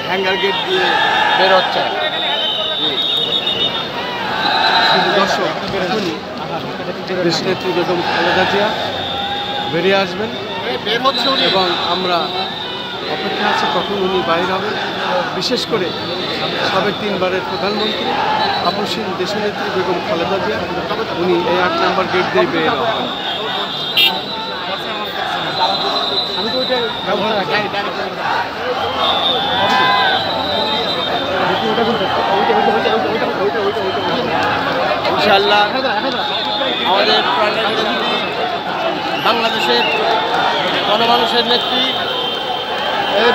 Hanger gate দিয়ে বের হচ্ছে। দর্শক এখনই দেশনেত্রী বেগম খালেদা জিয়া বেরিয়ে আসবেন এবং আমরা অপেক্ষা আছে কখন উনি বাইর হবেন। বিশেষ করে সাবেক 3 বারের প্রধানমন্ত্রী আপসীন দেশনেত্রী বেগম খালেদা জিয়া উনি এই 8 নম্বর গেট দিয়ে বের হবেন। আমি তো ওইটা ব্যবহার রাখি। ইনশাআল্লাহ আমাদের বাংলাদেশের গণমানুষের নেত্রী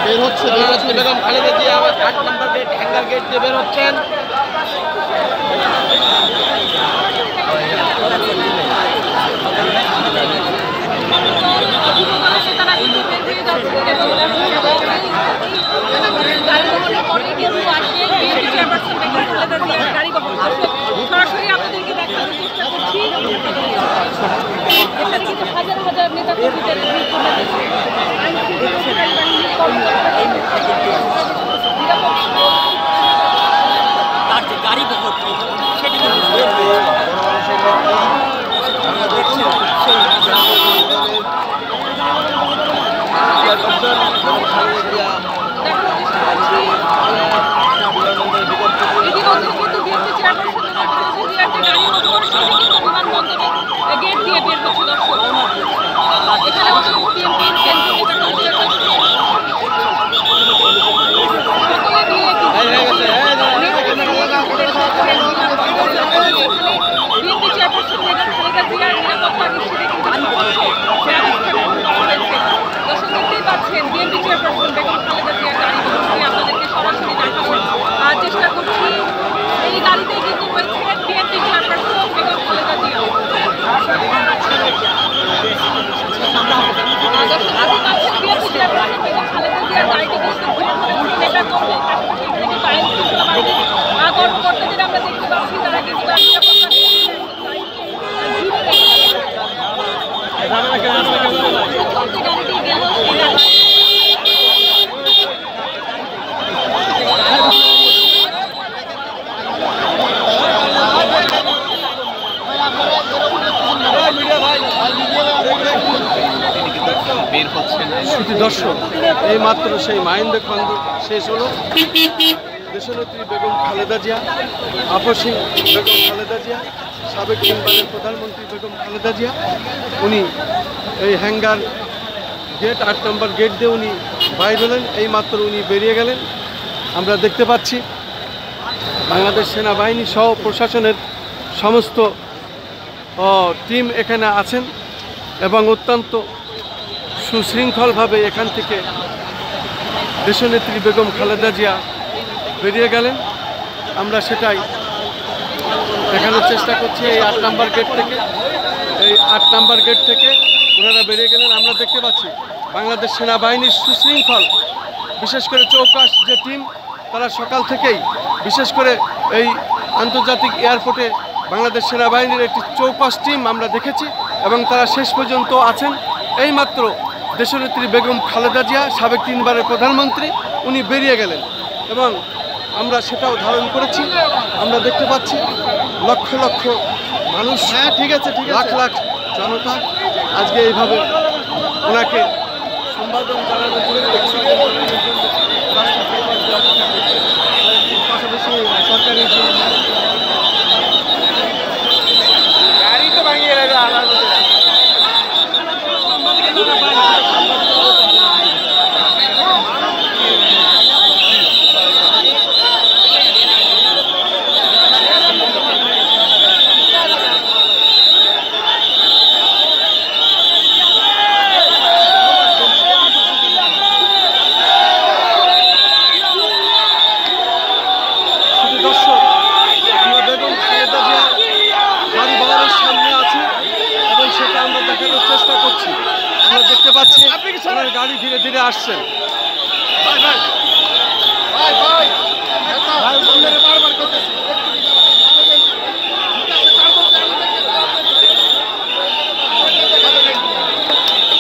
বের হচ্ছে বেগম খালেদা জিয়া 8 নম্বর গেট হ্যাঙ্গার গেট দিয়ে বের হচ্ছেন। সরাসরি আপনাদেরকে দেখানোর চেষ্টা করছি। এখানে কিন্তু হাজার হাজার নেতা কর্মীদের তার যে গাড়ি বহর সেটি গেট দিয়ে বের হচ্ছে দর্শক। এখানে বিএনপি চেয়ারপারসন বেগম খালেদা জিয়ার নিরাপত্তা দৃষ্টিতে দর্শক দেখতেই পাচ্ছেন বিএনপি চেয়ারপারসন বেগম খালেদা জিয়ার গাড়ি আপনাদেরকে সরাসরি দেখানোর চেষ্টা করছি। এই গাড়িতে কিন্তু রয়েছে BNP chairperson Begum Khaleda Zia. BNP chairperson Begum Khaleda জিয়ার গাড়িটি কিন্তু নেতা কর্মী কর্মকর্তাদের আমরা দেখতে পাচ্ছি তারা কিন্তু দর্শক এই মাত্র সেই মাহেন্দ্র খন্ড শেষ হলো। দেশনেত্রী বেগম খালেদা জিয়া আপসীন বেগম খালেদা জিয়া সাবেক 3 বারের প্রধানমন্ত্রী বেগম খালেদা জিয়া উনি এই হ্যাঙ্গার গেট 8 নম্বর গেট দিয়ে উনি বাইর হলেন। এই মাত্র উনি বেরিয়ে গেলেন। আমরা দেখতে পাচ্ছি বাংলাদেশ সেনাবাহিনী সহ প্রশাসনের সমস্ত টিম এখানে আছেন এবং অত্যন্ত সুশৃঙ্খলভাবে এখান থেকে দেশনেত্রী বেগম খালেদা জিয়া বেরিয়ে গেলেন। আমরা সেটাই দেখানোর চেষ্টা করছি। এই 8 নম্বর গেট থেকে ওনারা বেরিয়ে গেলেন। আমরা দেখতে পাচ্ছি বাংলাদেশ সেনাবাহিনীর সুশৃঙ্খল বিশেষ করে চৌকাশ যে টিম তারা সকাল থেকেই বিশেষ করে এই আন্তর্জাতিক এয়ারপোর্টে বাংলাদেশ সেনাবাহিনীর একটি চৌকাশ টিম আমরা দেখেছি এবং তারা শেষ পর্যন্ত আছেন। এইমাত্র দেশনেত্রী বেগম খালেদা জিয়া সাবেক 3 বারের প্রধানমন্ত্রী উনি বেরিয়ে গেলেন এবং আমরা সেটাও ধারণ করেছি। আমরা দেখতে পাচ্ছি লক্ষ লক্ষ মানুষ, ঠিক আছে লাখ লাখ জনতা আজকে এইভাবে ওনাকে সম্বোধন জানানোর জন্য পাশাপাশি সরকারি গাড়ি তো ভাঙিয়ে গাড়ি ধীরে ধীরে আসছেন।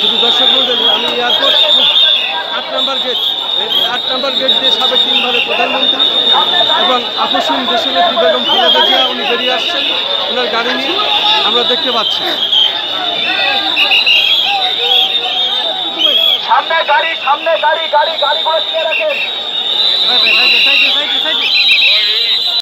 শুধু দর্শক বলবেন আমি এয়ারপোর্ট নম্বর গেট, এই 8 নম্বর গেট দিয়ে সাবেক 3বারের প্রধানমন্ত্রী এবং আকস্মিক দেশনেত্রী বেগম খালেদা জিয়া উনি বেরিয়ে আসছেন ওনার গাড়ি নিয়ে আমরা দেখতে পাচ্ছি। সামনে গাড়ি, গাড়িগুলো দিয়ে রাখেন।